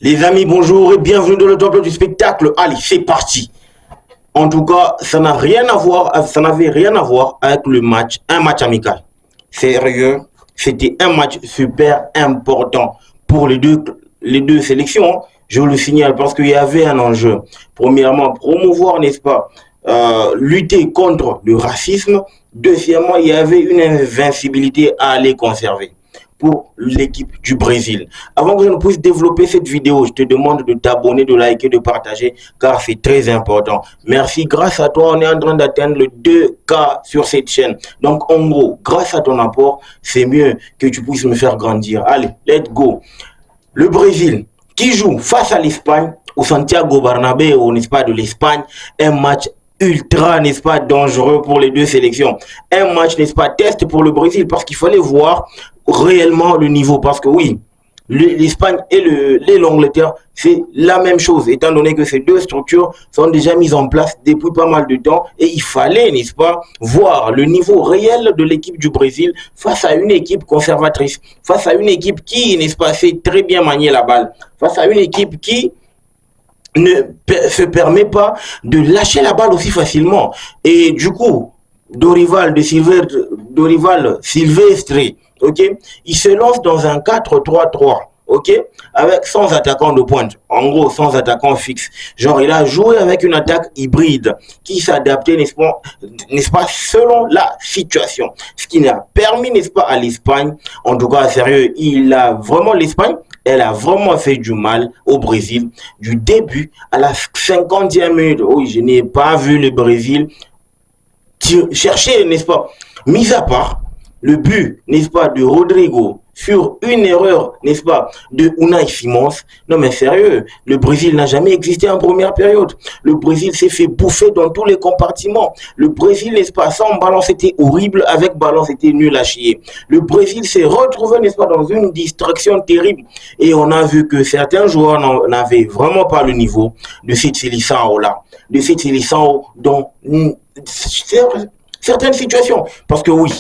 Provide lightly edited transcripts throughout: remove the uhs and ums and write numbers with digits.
Les amis, bonjour et bienvenue dans le temple du spectacle. Allez, c'est parti. En tout cas, ça n'avait rien à voir avec un match amical. Sérieux, c'était un match super important pour les deux sélections. Je vous le signale parce qu'il y avait un enjeu. Premièrement, promouvoir, n'est-ce pas, lutter contre le racisme. Deuxièmement, il y avait une invincibilité à aller conserver pour l'équipe du Brésil. Avant que je ne puisse développer cette vidéo, je te demande de t'abonner, de liker, de partager, car c'est très important. Merci, grâce à toi, on est en train d'atteindre le 2K sur cette chaîne. Donc, en gros, grâce à ton apport, c'est mieux que tu puisses me faire grandir. Allez, let's go. Le Brésil, qui joue face à l'Espagne, au Santiago Bernabéu, n'est-ce pas, de l'Espagne, un match ultra, n'est-ce pas, dangereux pour les deux sélections. Un match, n'est-ce pas, test pour le Brésil, parce qu'il fallait voir réellement le niveau. Parce que oui, l'Espagne et l'Angleterre, c'est la même chose, étant donné que ces deux structures sont déjà mises en place depuis pas mal de temps. Et il fallait, n'est-ce pas, voir le niveau réel de l'équipe du Brésil face à une équipe conservatrice, face à une équipe qui, n'est-ce pas, sait très bien manier la balle, face à une équipe qui ne se permet pas de lâcher la balle aussi facilement. Et du coup, Dorival Silvestre, ok, il se lance dans un 4-3-3, ok, avec sans attaquant de pointe, en gros sans attaquant fixe. Genre, il a joué avec une attaque hybride qui s'adaptait, n'est-ce pas, selon la situation. Ce qui n'a permis, n'est-ce pas, à l'Espagne, en tout cas, sérieux, l'Espagne, elle a vraiment fait du mal au Brésil du début à la 50e minute. Oui, je n'ai pas vu le Brésil chercher, n'est-ce pas, mis à part le but, n'est-ce pas, de Rodrigo sur une erreur, n'est-ce pas, de Unai Simons. Non mais sérieux, le Brésil n'a jamais existé en première période. Le Brésil s'est fait bouffer dans tous les compartiments. Le Brésil, n'est-ce pas, sans ballon c'était horrible, avec ballon c'était nul à chier. Le Brésil s'est retrouvé, n'est-ce pas, dans une distraction terrible. Et on a vu que certains joueurs n'avaient vraiment pas le niveau de cette Seleção là, de cette Seleção dans certaines situations. Parce que oui,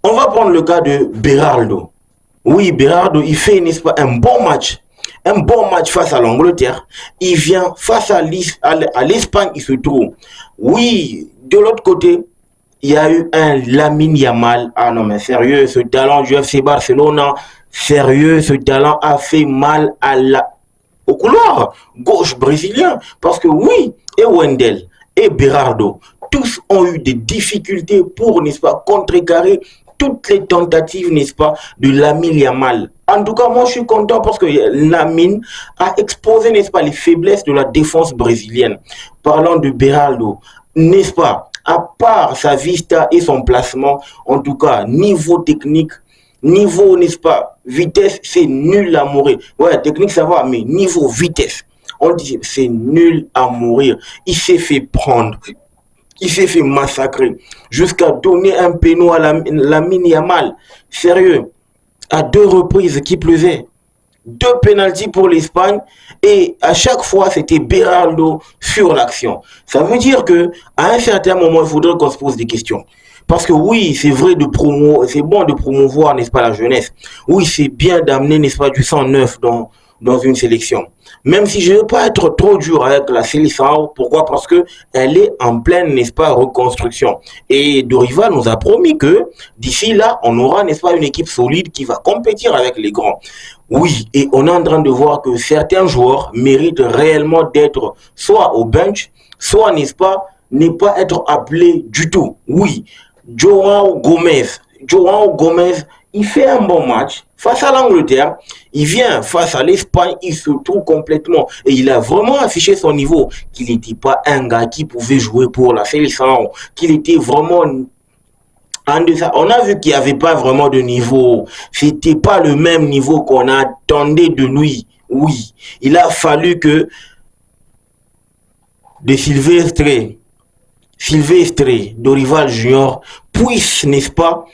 on va prendre le cas de Berardo. Oui, Berardo, il fait, n'est-ce pas, un bon match face à l'Angleterre. Il vient face à l'Espagne, il se trouve. Oui, de l'autre côté, il y a eu un Lamine Yamal. Ah non, mais sérieux, ce talent du FC Barcelone, sérieux, ce talent a fait mal au couloir gauche brésilien. Parce que oui, et Wendell et Berardo, tous ont eu des difficultés pour, n'est-ce pas, contrecarrer toutes les tentatives, n'est-ce pas, de Lamine Yamal. En tout cas, moi, je suis content parce que Lamine a exposé, n'est-ce pas, les faiblesses de la défense brésilienne. Parlant de Berardo, n'est-ce pas, à part sa vista et son placement, en tout cas, niveau technique, niveau, n'est-ce pas, vitesse, c'est nul à mourir. Ouais, technique, ça va, mais niveau vitesse, on dit, c'est nul à mourir. Il s'est fait prendre. Il s'est fait massacrer jusqu'à donner un péno à Lamine Yamal. Sérieux, à 2 reprises qui pleuvait. 2 pénaltys pour l'Espagne et à chaque fois c'était Berardo sur l'action. Ça veut dire que à un certain moment il faudrait qu'on se pose des questions. Parce que oui, c'est vrai c'est bon de promouvoir, n'est-ce pas, la jeunesse. Oui, c'est bien d'amener, n'est-ce pas, du sang neuf dans une sélection. Même si je ne veux pas être trop dur avec la Seleção, pourquoi? Parce que elle est en pleine, n'est-ce pas, reconstruction. Et Dorival nous a promis que d'ici là, on aura, n'est-ce pas, une équipe solide qui va compétir avec les grands. Oui, et on est en train de voir que certains joueurs méritent réellement d'être soit au bench, soit, n'est-ce pas, ne pas être appelés du tout. Oui, João Gomez, il fait un bon match face à l'Angleterre. Il vient face à l'Espagne, il se trouve complètement. Et il a vraiment affiché son niveau. Qu'il n'était pas un gars qui pouvait jouer pour la sélection. Qu'il était vraiment en deçà. On a vu qu'il n'y avait pas vraiment de niveau. C'était pas le même niveau qu'on attendait de lui. Oui, il a fallu que de Silvestre, Dorival Junior puisse, n'est-ce pas,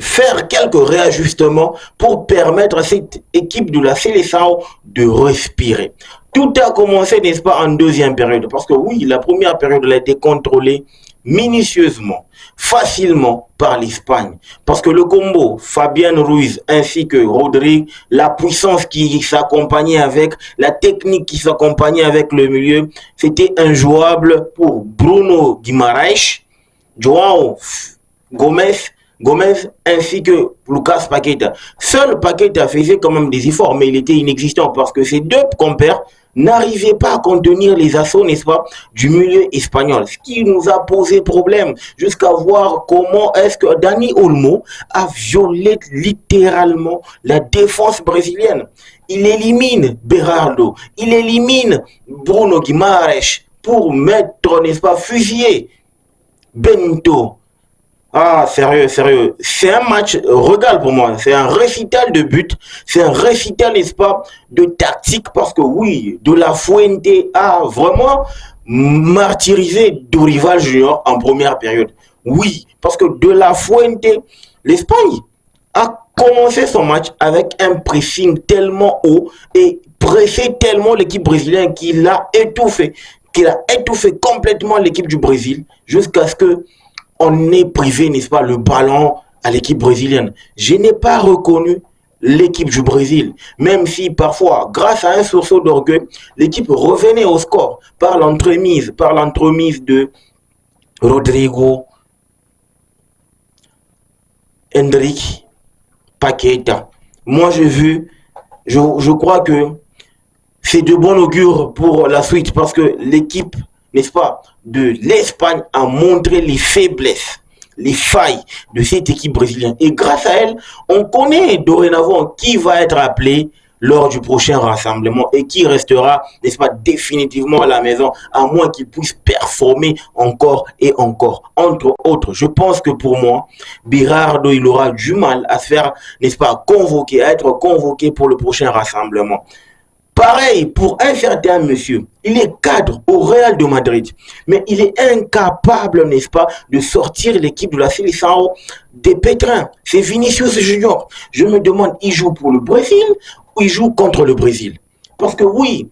faire quelques réajustements pour permettre à cette équipe de la Seleção de respirer. Tout a commencé, n'est-ce pas, en deuxième période. Parce que oui, la première période, elle a été contrôlée minutieusement, facilement par l'Espagne. Parce que le combo, Fabian Ruiz ainsi que Rodri, la puissance qui s'accompagnait avec, la technique qui s'accompagnait avec le milieu, c'était injouable pour Bruno Guimaraes, João Gomez ainsi que Lucas Paqueta. Seul Paqueta faisait quand même des efforts, mais il était inexistant parce que ces deux compères n'arrivaient pas à contenir les assauts, n'est-ce pas, du milieu espagnol. Ce qui nous a posé problème jusqu'à voir comment est-ce que Dani Olmo a violé littéralement la défense brésilienne. Il élimine Berardo, il élimine Bruno Guimaraes pour mettre, n'est-ce pas, fusiller Bento. Ah, sérieux. C'est un match regal pour moi. C'est un récital de but. C'est un récital, n'est-ce pas, de tactique. Parce que oui, De La Fuente a vraiment martyrisé Dorival Junior en première période. Oui, parce que De La Fuente, l'Espagne a commencé son match avec un pressing tellement haut et pressé tellement l'équipe brésilienne qu'il a étouffé complètement l'équipe du Brésil jusqu'à ce que on ait privé, n'est-ce pas, le ballon à l'équipe brésilienne. Je n'ai pas reconnu l'équipe du Brésil, même si parfois, grâce à un sursaut d'orgueil, l'équipe revenait au score par l'entremise de Rodrigo, Hendrick, Paqueta. Moi, je crois que c'est de bon augure pour la suite parce que l'équipe, n'est-ce pas, de l'Espagne a montré les faiblesses, les failles de cette équipe brésilienne. Et grâce à elle, on connaît dorénavant qui va être appelé lors du prochain rassemblement et qui restera, n'est-ce pas, définitivement à la maison, à moins qu'il puisse performer encore et encore. Entre autres, je pense que pour moi, Berardo, il aura du mal à se faire, n'est-ce pas, à être convoqué pour le prochain rassemblement. Pareil pour un certain monsieur, il est cadre au Real de Madrid, mais il est incapable, n'est-ce pas, de sortir l'équipe de la sélection des pétrins. C'est Vinicius Junior. Je me demande, il joue pour le Brésil ou il joue contre le Brésil? Parce que oui,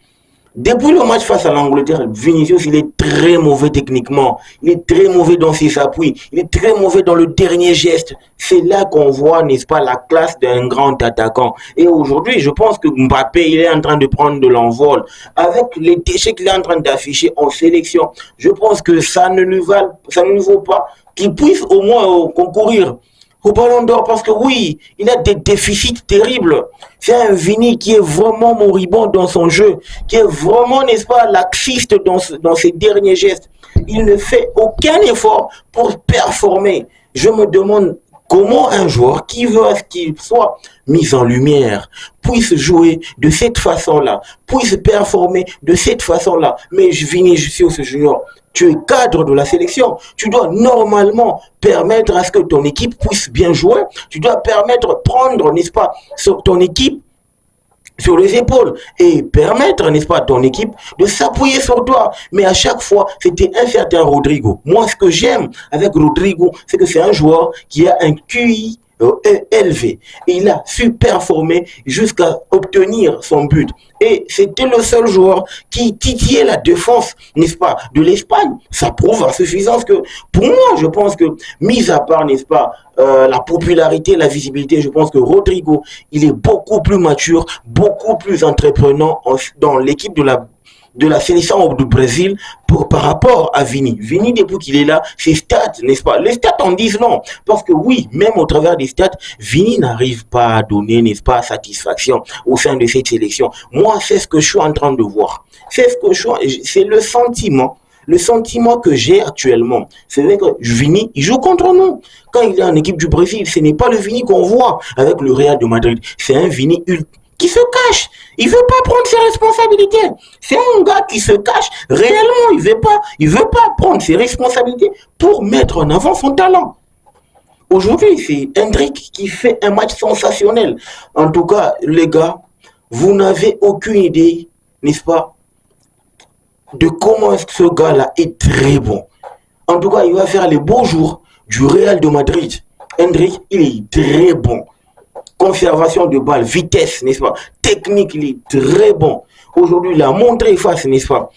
depuis le match face à l'Angleterre, Vinicius, il est très mauvais techniquement. Il est très mauvais dans ses appuis. Il est très mauvais dans le dernier geste. C'est là qu'on voit, n'est-ce pas, la classe d'un grand attaquant. Et aujourd'hui, je pense que Mbappé, il est en train de prendre de l'envol. Avec les déchets qu'il est en train d'afficher en sélection, je pense que ça ne lui vaut pas qu'il puisse au moins concourir au Ballon d'Or parce que oui, il a des déficits terribles. C'est un Vini qui est vraiment moribond dans son jeu, qui est vraiment, n'est-ce pas, laxiste dans ses derniers gestes. Il ne fait aucun effort pour performer. Je me demande comment un joueur qui veut à ce qu'il soit mis en lumière puisse jouer de cette façon-là, puisse performer de cette façon-là. Mais Vinicius Junior, tu es cadre de la sélection. Tu dois normalement permettre à ce que ton équipe puisse bien jouer. Tu dois prendre, n'est-ce pas, sur ton équipe sur les épaules et permettre, n'est-ce pas, à ton équipe de s'appuyer sur toi. Mais à chaque fois, c'était un certain Rodrigo. Moi, ce que j'aime avec Rodrigo, c'est que c'est un joueur qui a un QI élevé. Et il a su performer jusqu'à obtenir son but. Et c'était le seul joueur qui titillait la défense, n'est-ce pas, de l'Espagne. Ça prouve à suffisance que, pour moi, je pense que, mis à part, n'est-ce pas, la popularité, la visibilité, je pense que Rodrigo, il est beaucoup plus mature, beaucoup plus entreprenant dans l'équipe de la sélection du Brésil par rapport à Vini. Vini, depuis qu'il est là, ses stats, n'est-ce pas? Les stats en disent non. Parce que oui, même au travers des stats, Vini n'arrive pas à donner, n'est-ce pas, satisfaction au sein de cette sélection. Moi, c'est ce que je suis en train de voir. C'est le sentiment que j'ai actuellement. C'est vrai que Vini, il joue contre nous. Quand il est en équipe du Brésil, ce n'est pas le Vini qu'on voit avec le Real de Madrid. C'est un Vini qui se cache. Il veut pas prendre ses responsabilités. C'est un gars qui se cache. Réellement, il veut pas prendre ses responsabilités pour mettre en avant son talent. Aujourd'hui, c'est Hendrick qui fait un match sensationnel. En tout cas, les gars, vous n'avez aucune idée, n'est-ce pas, de comment est-ce que ce gars-là est très bon. En tout cas, il va faire les beaux jours du Real de Madrid. Hendrick, il est très bon. Conservation de balle, vitesse, n'est-ce pas? Technique, il est très bon. Aujourd'hui, il a montré face, n'est-ce pas,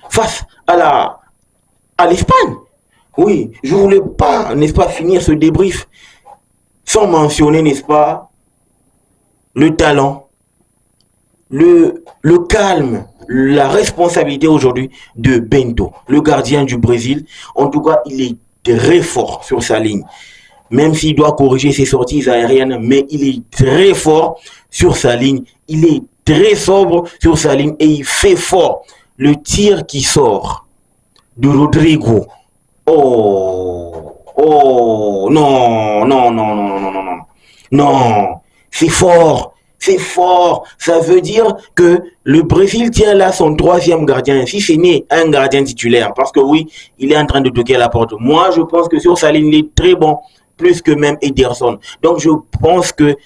face à à l'Espagne. Oui, je ne voulais pas, n'est-ce pas, finir ce débrief sans mentionner, n'est-ce pas, le talent, le calme, la responsabilité aujourd'hui de Bento, le gardien du Brésil. En tout cas, il est très fort sur sa ligne. Même s'il doit corriger ses sorties aériennes, mais il est très fort sur sa ligne. Il est très sobre sur sa ligne et il fait fort. Le tir qui sort de Rodrigo. Oh, non, non, non, non, non, non, non. Non, c'est fort. C'est fort. Ça veut dire que le Brésil tient là son troisième gardien. Si ce n'est un gardien titulaire, parce que oui, il est en train de toquer à la porte. Moi, je pense que sur sa ligne, il est très bon, plus que même Ederson. Donc, je pense que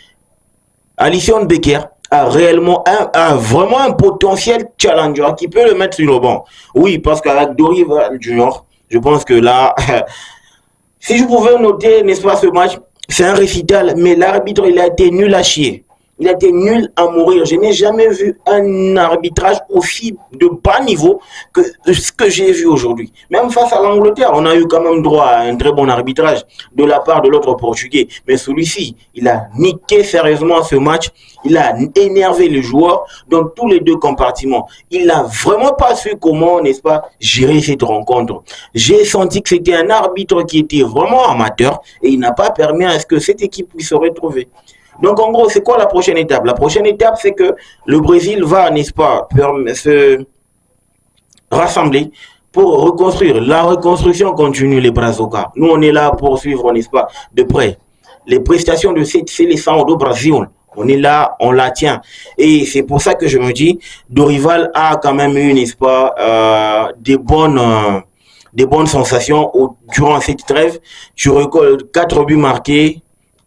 Alisson Becker a réellement vraiment un potentiel challenger qui peut le mettre sur le banc. Oui, parce qu'avec Dorival Junior, je pense que là, si je pouvais noter, n'est-ce pas, ce match, c'est un récital, mais l'arbitre, il a été nul à chier. Il a été nul à mourir. Je n'ai jamais vu un arbitrage aussi de bas niveau que ce que j'ai vu aujourd'hui. Même face à l'Angleterre, on a eu quand même droit à un très bon arbitrage de la part de l'autre Portugais. Mais celui-ci, il a niqué sérieusement ce match. Il a énervé les joueurs dans tous les deux compartiments. Il n'a vraiment pas su comment, n'est-ce pas, gérer cette rencontre. J'ai senti que c'était un arbitre qui était vraiment amateur et il n'a pas permis à ce que cette équipe puisse se retrouver. Donc, en gros, c'est quoi la prochaine étape? La prochaine étape, c'est que le Brésil va, n'est-ce pas, se rassembler pour reconstruire. La reconstruction continue, les bras au cas. Nous, on est là pour suivre, n'est-ce pas, de près les prestations de cette sélection du Brésil. On est là, on la tient. Et c'est pour ça que je me dis, Dorival a quand même eu, n'est-ce pas, des bonnes sensations durant cette trêve. Tu récoltes 4 buts marqués,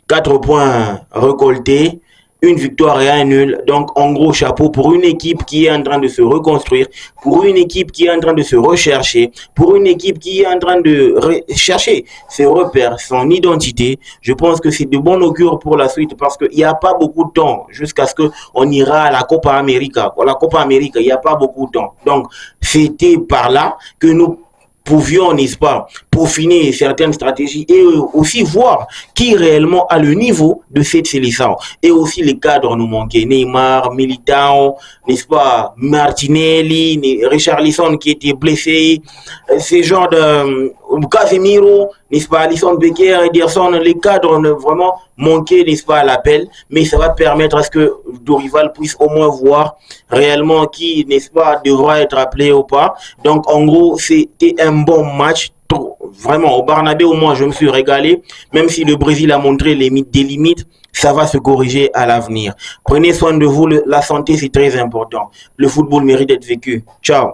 4 points récoltés, une victoire et un nul. Donc, en gros, chapeau pour une équipe qui est en train de se reconstruire, pour une équipe qui est en train de se rechercher, pour une équipe qui est en train de chercher ses repères, son identité. Je pense que c'est de bon augure pour la suite parce qu'il n'y a pas beaucoup de temps jusqu'à ce qu'on ira à la Copa América. La Copa América, il n'y a pas beaucoup de temps. Donc, c'était par là que nous pouvions, n'est-ce pas, peaufiner certaines stratégies et aussi voir qui réellement a le niveau de cette sélection. Et aussi les cadres nous manquaient. Neymar, Militao, n'est-ce pas, Martinelli, Richarlison qui était blessé, ces genres de Casemiro, n'est-ce pas, Alisson Becker, Ederson, les cadres ont vraiment manqué, n'est-ce pas, à l'appel, mais ça va permettre à ce que Dorival puisse au moins voir réellement qui, n'est-ce pas, devra être appelé ou pas. Donc, en gros, c'était un bon match. Vraiment, au Barnabé, au moins, je me suis régalé. Même si le Brésil a montré des limites, ça va se corriger à l'avenir. Prenez soin de vous, la santé, c'est très important. Le football mérite d'être vécu. Ciao.